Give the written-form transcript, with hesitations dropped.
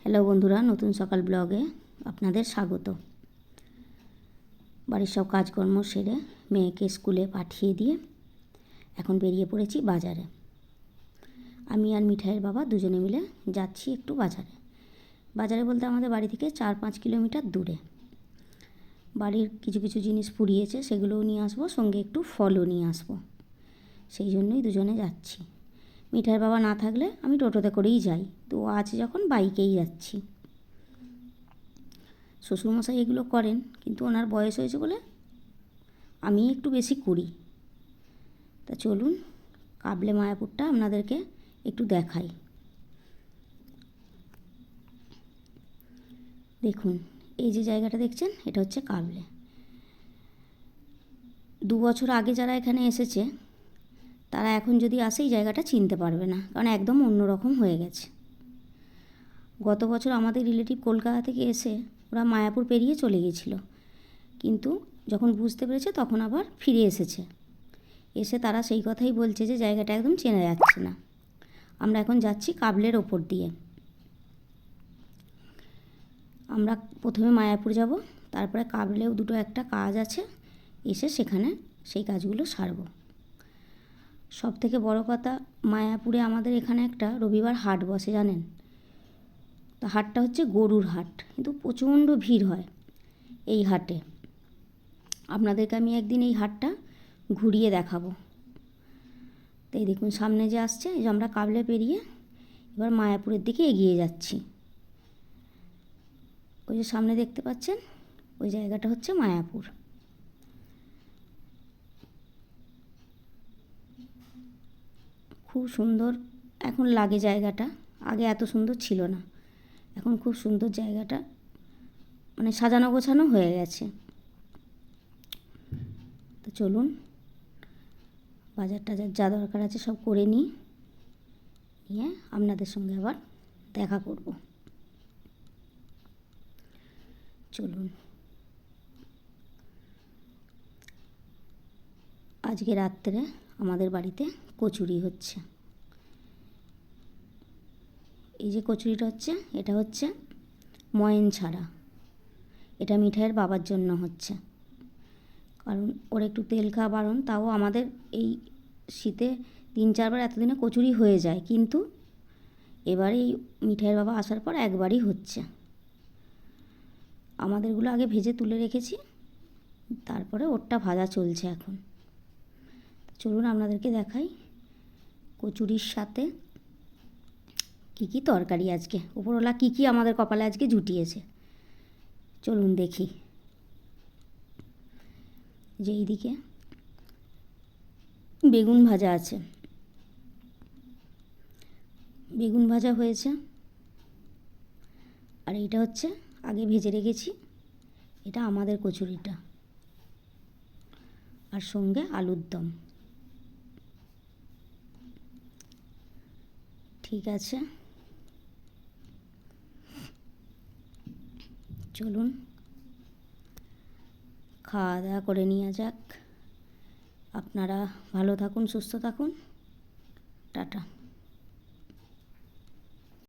Hello বন্ধুরা, নতুন সকাল ব্লগে আপনাদের স্বাগত। বাড়ির সব কাজকর্ম সেরে মেয়েকে স্কুলে পাঠিয়ে দিয়ে এখন বেরিয়ে পড়েছি বাজারে। আমি আর মিঠাইয়ের বাবা দুজনে মিলে যাচ্ছি একটু বাজারে। বাজারে বলতে আমাদের বাড়ি থেকে 4-5 কিলোমিটার দূরে। বাড়ির কিছু কিছু জিনিস ফুরিয়েছে, সেগুলোও নিয়ে আসবো, সঙ্গে একটু ফলও নিয়ে আসবো। সেই জন্যই দুজনে যাচ্ছি। মিঠাইয়ের বাবা না থাকলে আমি টোটোতে করেই যাই, তো আজ যখন বাইকেই যাচ্ছি। শ্বশুরমশাই এগুলো করেন, কিন্তু ওনার বয়স হয়েছে বলে আমি একটু বেশি করি। তা চলুন কাবলে মায়াপুরটা আপনাদেরকে একটু দেখাই। দেখুন, এই যে জায়গাটা দেখছেন, এটা হচ্ছে কাবলে। 2 বছর আগে যারা এখানে এসেছে তারা এখন যদি আসে এই জায়গাটা চিনতে পারবে না, কারণ একদম অন্যরকম হয়ে গেছে। গত বছর আমাদের রিলেটিভ কলকাতা থেকে এসে ওরা মায়াপুর পেরিয়ে চলে গিয়েছিল, কিন্তু যখন বুঝতে পেরেছে তখন আবার ফিরে এসেছে। এসে তারা সেই কথাই বলছে যে জায়গাটা একদম চেনা যাচ্ছে না। আমরা এখন যাচ্ছি কাবলের ওপর দিয়ে। আমরা প্রথমে মায়াপুর যাব, তারপরে কাবলেও দুটো একটা কাজ আছে, এসে সেখানে সেই কাজগুলো সারব। সব থেকে বড় কথা, মায়াপুরে আমাদের এখানে একটা রবিবার হাট বসে, জানেন তো? হাটটা হচ্ছে গরুর হাট, কিন্তু প্রচণ্ড ভিড় হয় এই হাটে। আপনাদেরকে আমি একদিন এই হাটটা ঘুরিয়ে দেখাবো। তো এই দেখুন সামনে যে আসছে, এই যে আমরা কাবলে পেরিয়ে এবার মায়াপুরের দিকে এগিয়ে যাচ্ছি। ওই যে সামনে দেখতে পাচ্ছেন, ওই জায়গাটা হচ্ছে মায়াপুর। খুব সুন্দর এখন লাগে জায়গাটা, আগে এত সুন্দর ছিল না, এখন খুব সুন্দর জায়গাটা, মানে সাজানো গোছানো হয়ে গেছে। তো চলুন বাজার টাজার যা দরকার আছে সব করে নিয়ে আপনাদের সঙ্গে আবার দেখা করব। চলুন। আজকে রাত্রে আমাদের বাড়িতে কচুরি হচ্ছে। এই যে কচুরিটা হচ্ছে, এটা হচ্ছে ময়ন ছাড়া। এটা মিঠাইয়ের বাবার জন্য হচ্ছে, কারণ ওর একটু তেল খাওয়া বারণ। তাও আমাদের এই শীতে 3-4 বার এতদিনে কচুরি হয়ে যায়, কিন্তু এবারে এই মিঠাইয়ের বাবা আসার পর একবারই হচ্ছে। আমাদেরগুলো আগে ভেজে তুলে রেখেছি, তারপরে ওরটা ভাজা চলছে এখন। চলুন আপনাদেরকে দেখাই কচুরির সাথে কী কী তরকারি আজকে উপরওয়ালা কী কী আমাদের কপালে আজকে জুটিয়েছে। চলুন দেখি। যে এইদিকে বেগুন ভাজা আছে, বেগুন ভাজা হয়েছে। আর এইটা হচ্ছে আগে ভেজে রেখেছি, এটা আমাদের কচুরিটা। আর সঙ্গে আলুর দম। ঠিক আছে, চলুন খাওয়া দাওয়া করে নেওয়া যাক। আপনারা ভালো থাকুন, সুস্থ থাকুন, টাটা।